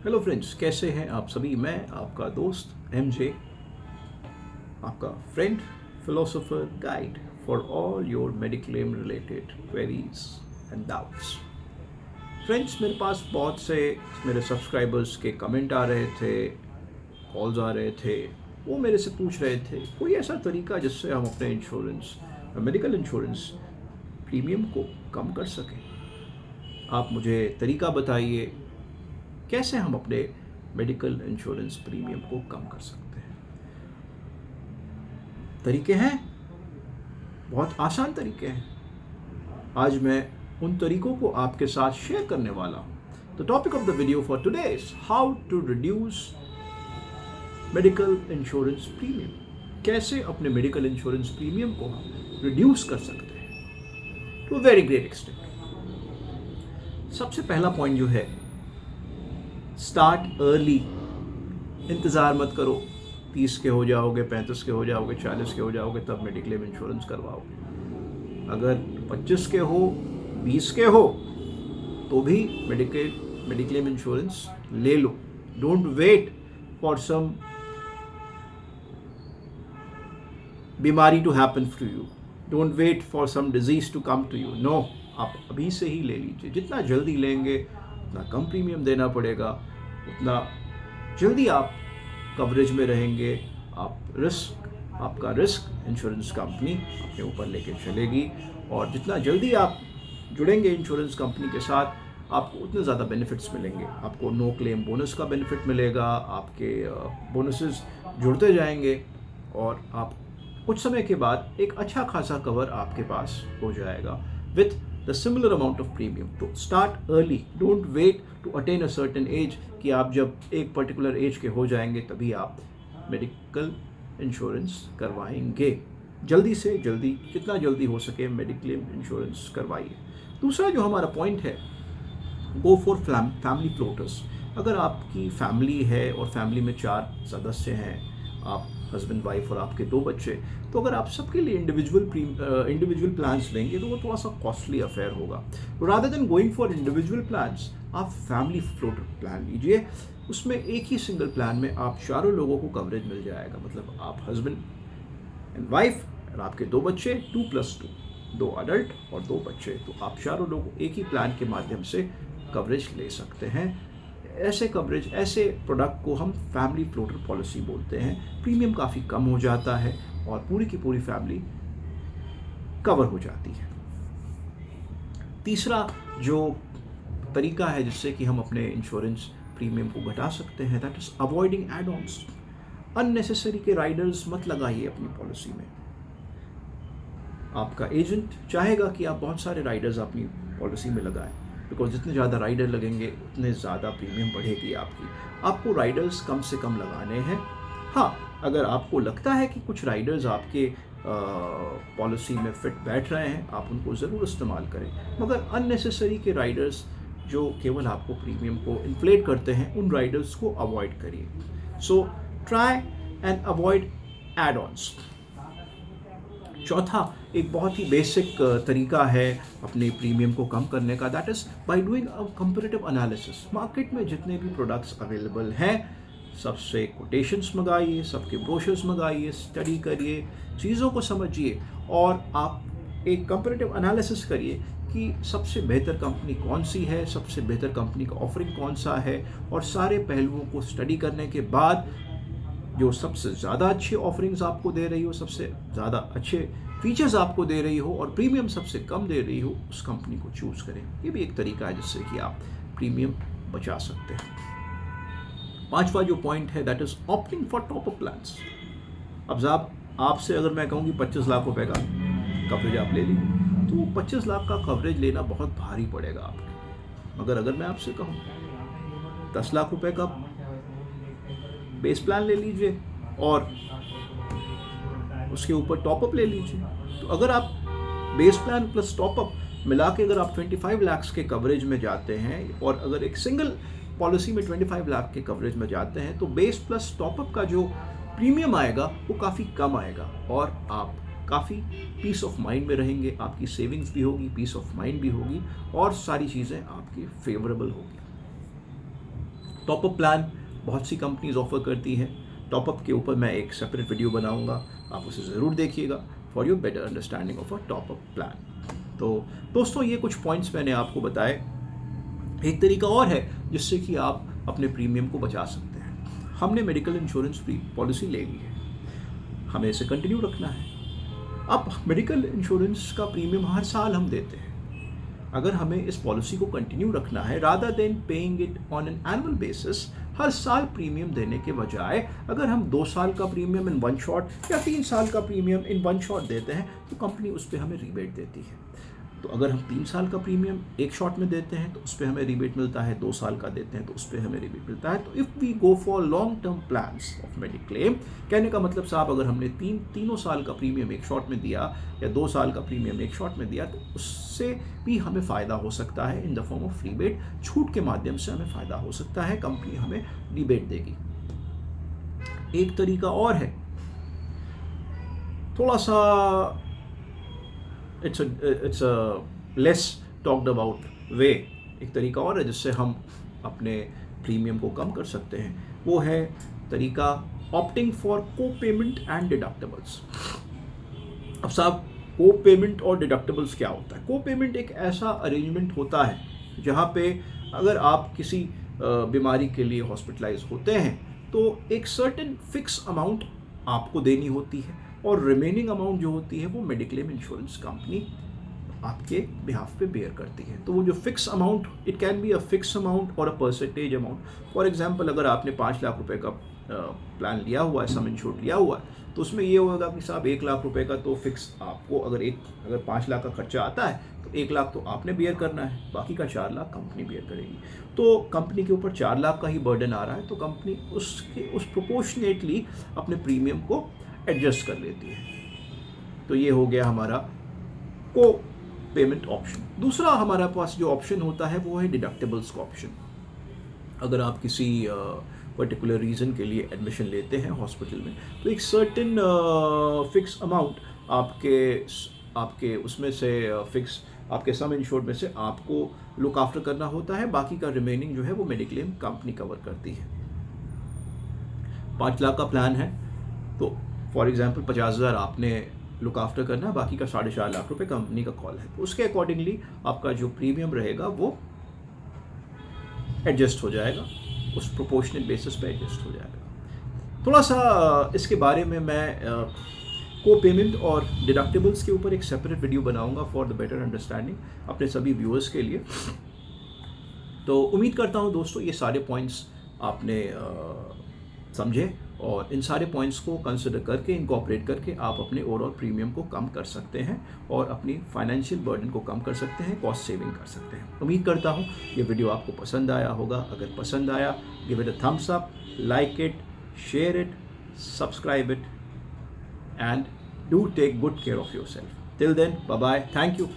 Hello friends, कैसे हैं आप सभी। मैं आपका दोस्त एमजे, आपका friend, philosopher, guide for all your mediclaim related queries and doubts. Friends, मेरे पास बहुत से मेरे सब्सक्राइबर्स के कमेंट आ रहे थे, कॉल्स आ रहे थे। वो मेरे से पूछ रहे थे कोई ऐसा तरीका जिससे हम अपने इंश्योरेंस, मेडिकल इंश्योरेंस प्रीमियम को कम कर सकें। आप मुझे तरीका बताइए कैसे हम अपने मेडिकल इंश्योरेंस प्रीमियम को कम कर सकते हैं। तरीके हैं, बहुत आसान तरीके हैं। आज मैं उन तरीकों को आपके साथ शेयर करने वाला हूं। The topic of the video for today is how to reduce medical insurance premium. कैसे अपने मेडिकल इंश्योरेंस प्रीमियम को हम रिड्यूस कर सकते हैं टू वेरी ग्रेट एक्सटेंट। सबसे पहला पॉइंट जो है, स्टार्ट अर्ली। इंतज़ार मत करो 30 के हो जाओगे, 35 के हो जाओगे, 40 के हो जाओगे तब मेडिक्लेम इंश्योरेंस करवाओगे। अगर 25 के हो, 20 के हो तो भी मेडिक्लेम इंश्योरेंस ले लो। डोंट वेट फॉर सम बीमारी to happen to you, don't wait for some disease to come to you. No, आप अभी से ही ले लीजिए। जितना जल्दी लेंगे उतना कम प्रीमियम देना पड़ेगा, उतना जल्दी आप कवरेज में रहेंगे। आपका रिस्क इंश्योरेंस कंपनी अपने ऊपर लेके चलेगी, और जितना जल्दी आप जुड़ेंगे इंश्योरेंस कंपनी के साथ आपको उतने ज़्यादा बेनिफिट्स मिलेंगे। आपको नो क्लेम बोनस का बेनिफिट मिलेगा, आपके बोनसेस जुड़ते जाएंगे और आप कुछ समय के बाद एक अच्छा खासा कवर आपके पास हो जाएगा with the similar amount of premium. तो start early, don't wait to attain a certain age कि आप जब एक पर्टिकुलर एज के हो जाएंगे तभी आप मेडिकल इंश्योरेंस करवाएंगे। जल्दी से जल्दी, जितना जल्दी हो सके मेडिक्लेम इंश्योरेंस करवाइए। दूसरा जो हमारा पॉइंट है, गो फॉर फैमिली फ्लोटर्स। अगर आपकी फैमिली है और फैमिली में 4 सदस्य हैं, आप हस्बैंड वाइफ और आपके 2 बच्चे, तो अगर आप सबके लिए इंडिविजुअल प्लान्स लेंगे तो वो थोड़ा सा कॉस्टली अफेयर होगा। Rather than going for individual plans, आप फैमिली फ्लोटर प्लान लीजिए। उसमें एक ही सिंगल प्लान में आप चारों लोगों को कवरेज मिल जाएगा। मतलब आप हस्बैंड एंड वाइफ और आपके 2 बच्चे, 2+2, 2 अडल्ट और 2 बच्चे, तो आप चारों लोग एक ही प्लान के माध्यम से कवरेज ले सकते हैं। ऐसे कवरेज, ऐसे प्रोडक्ट को हम फैमिली फ्लोटर पॉलिसी बोलते हैं। प्रीमियम काफ़ी कम हो जाता है और पूरी की पूरी फैमिली कवर हो जाती है। तीसरा जो तरीका है जिससे कि हम अपने इंश्योरेंस प्रीमियम को घटा सकते हैं, that is avoiding add ons. Unnecessary के राइडर्स मत लगाइए अपनी पॉलिसी में। आपका एजेंट चाहेगा कि आप बहुत सारे राइडर्स अपनी पॉलिसी में लगाएं, बिकॉज जितने ज़्यादा राइडर लगेंगे उतने ज़्यादा प्रीमियम बढ़ेगी आपकी। आपको राइडर्स कम से कम लगाने हैं। हाँ, अगर आपको लगता है कि कुछ राइडर्स आपके पॉलिसी में फिट बैठ रहे हैं, आप उनको ज़रूर इस्तेमाल करें, मगर अननेसेसरी के राइडर्स जो केवल आपको प्रीमियम को इन्फ्लेट करते हैं, उन राइडर्स को अवॉइड करिए। So try and avoid add ons. चौथा, एक बहुत ही बेसिक तरीका है अपने प्रीमियम को कम करने का, that is by doing a comparative analysis. Market में जितने भी प्रोडक्ट्स अवेलेबल हैं, सबसे कोटेशंस मंगाइए, सबके ब्रोशर्स मंगाइए, स्टडी करिए, चीज़ों को समझिए और आप एक कंपैरेटिव एनालिसिस करिए कि सबसे बेहतर कंपनी कौन सी है, सबसे बेहतर कंपनी का ऑफरिंग कौन सा है, और सारे पहलुओं को स्टडी करने के बाद जो सबसे ज़्यादा अच्छी ऑफरिंग्स आपको दे रही हो, सबसे ज़्यादा अच्छे फीचर्स आपको दे रही हो और प्रीमियम सबसे कम दे रही हो, उस कंपनी को चूज़ करें। ये भी एक तरीका है जिससे कि आप प्रीमियम बचा सकते हैं। पांचवा जो पॉइंट है, that is opting for top up plans. अब आपसे अगर मैं कहूँ कि 25 लाख रुपए का कवरेज आप ले लीजिए, तो 25 लाख का कवरेज लेना बहुत भारी पड़ेगा आपको। मगर अगर मैं आपसे कहूँ 10 लाख रुपए का बेस प्लान ले लीजिए और उसके ऊपर टॉपअप ले लीजिए, तो अगर आप बेस प्लान प्लस टॉपअप मिला के अगर आप 25 लाख के कवरेज में जाते हैं, और अगर एक सिंगल पॉलिसी में 25 लाख के कवरेज में जाते हैं, तो बेस प्लस टॉपअप का जो प्रीमियम आएगा वो काफ़ी कम आएगा और आप काफ़ी पीस ऑफ माइंड में रहेंगे। आपकी सेविंग्स भी होगी, पीस ऑफ माइंड भी होगी और सारी चीज़ें आपकी फेवरेबल होगी। टॉपअप प्लान बहुत सी कंपनीज ऑफर करती हैं। टॉपअप के ऊपर मैं एक सेपरेट वीडियो बनाऊंगा, आप उसे ज़रूर देखिएगा for your better understanding of a top up plan. तो दोस्तों ये कुछ पॉइंट्स मैंने आपको बताए। एक तरीका और है जिससे कि आप अपने प्रीमियम को बचा सकते हैं। हमने मेडिकल इंश्योरेंस पॉलिसी ले ली है, हमें इसे कंटिन्यू रखना है। अब मेडिकल इंश्योरेंस का प्रीमियम हर साल हम देते हैं। अगर हमें इस पॉलिसी को कंटिन्यू रखना है rather than paying it on an annual basis, हर साल प्रीमियम देने के बजाय अगर हम 2 साल का प्रीमियम इन वन शॉट या 3 साल का प्रीमियम इन वन शॉट देते हैं तो कंपनी उस पर हमें रिबेट देती है। तो अगर हम 3 साल का प्रीमियम एक शॉट में देते हैं तो उस पर हमें रिबेट मिलता है, 2 साल का देते हैं तो उस पर हमें रिबेट मिलता है। तो if we go for long term plans of mediclaim, कहने का मतलब साहब अगर हमने तीनों साल का प्रीमियम एक शॉट में दिया या 2 साल का प्रीमियम एक शॉट में दिया तो उससे भी हमें फ़ायदा हो सकता है in the form of rebate. छूट के माध्यम से हमें फ़ायदा हो सकता है, कंपनी हमें रिबेट देगी। एक तरीका और है, थोड़ा सा it's a less talked about way, एक तरीका और है जिससे हम अपने प्रीमियम को कम कर सकते हैं। वो है तरीका ऑप्टिंग फॉर को पेमेंट एंड डिडक्टेबल्स। अब साहब को पेमेंट और डिडक्टेबल्स क्या होता है? को पेमेंट एक ऐसा अरेंजमेंट होता है जहाँ पे अगर आप किसी बीमारी के लिए हॉस्पिटलाइज होते हैं तो एक सर्टेन फिक्स अमाउंट आपको देनी होती है और रिमेनिंग अमाउंट जो होती है वो मेडिक्लेम इंश्योरेंस कंपनी आपके बिहाफ पे बेयर करती है। तो वो जो fix amount, it can be a fix amount और a percentage amount. For example अगर आपने 5 लाख रुपए का प्लान लिया हुआ है, सम इंश्योर्ड लिया हुआ है, तो उसमें ये होगा कि साहब 1 लाख रुपए का तो फिक्स आपको, अगर 5 लाख का खर्चा आता है तो 1 लाख तो आपने बेयर करना है, बाकी का 4 लाख कंपनी बेयर करेगी। तो कंपनी के ऊपर 4 लाख का ही बर्डन आ रहा है तो कंपनी उस प्रोपोर्शनेटली अपने प्रीमियम को एडजस्ट कर लेती है। तो ये हो गया हमारा को पेमेंट ऑप्शन। दूसरा हमारे पास जो ऑप्शन होता है वो है डिडक्टेबल्स का ऑप्शन। अगर आप किसी पर्टिकुलर रीज़न के लिए एडमिशन लेते हैं हॉस्पिटल में तो एक सर्टेन फिक्स अमाउंट आपके उसमें से फिक्स आपके सम इंश्योर्ड में से आपको लुक आफ्टर करना होता है, बाकी का रिमेनिंग जो है वो मेडिक्लेम कंपनी कवर करती है। 5 लाख का प्लान है तो फॉर एग्जांपल 50,000 आपने लुक आफ्टर करना है, बाकी का 4.5 लाख रुपए कंपनी का कॉल है। तो उसके अकॉर्डिंगली आपका जो प्रीमियम रहेगा वो एडजस्ट हो जाएगा, उस प्रोपोर्शनल बेसिस पे एडजस्ट हो जाएगा। थोड़ा सा इसके बारे में मैं को पेमेंट और डिडक्टेबल्स के ऊपर एक सेपरेट वीडियो बनाऊंगा फॉर द बेटर अंडरस्टैंडिंग अपने सभी व्यूअर्स के लिए। तो उम्मीद करता हूँ दोस्तों ये सारे पॉइंट्स आपने समझे और इन सारे पॉइंट्स को कंसिडर करके, इनकॉर्पोरेट करके आप अपने ओवरऑल प्रीमियम को कम कर सकते हैं और अपनी फाइनेंशियल बर्डन को कम कर सकते हैं, कॉस्ट सेविंग कर सकते हैं। उम्मीद करता हूँ ये वीडियो आपको पसंद आया होगा। अगर पसंद आया, give it a thumbs up, like it, share it, subscribe it and do take good care of yourself. Till then, bye bye, thank you.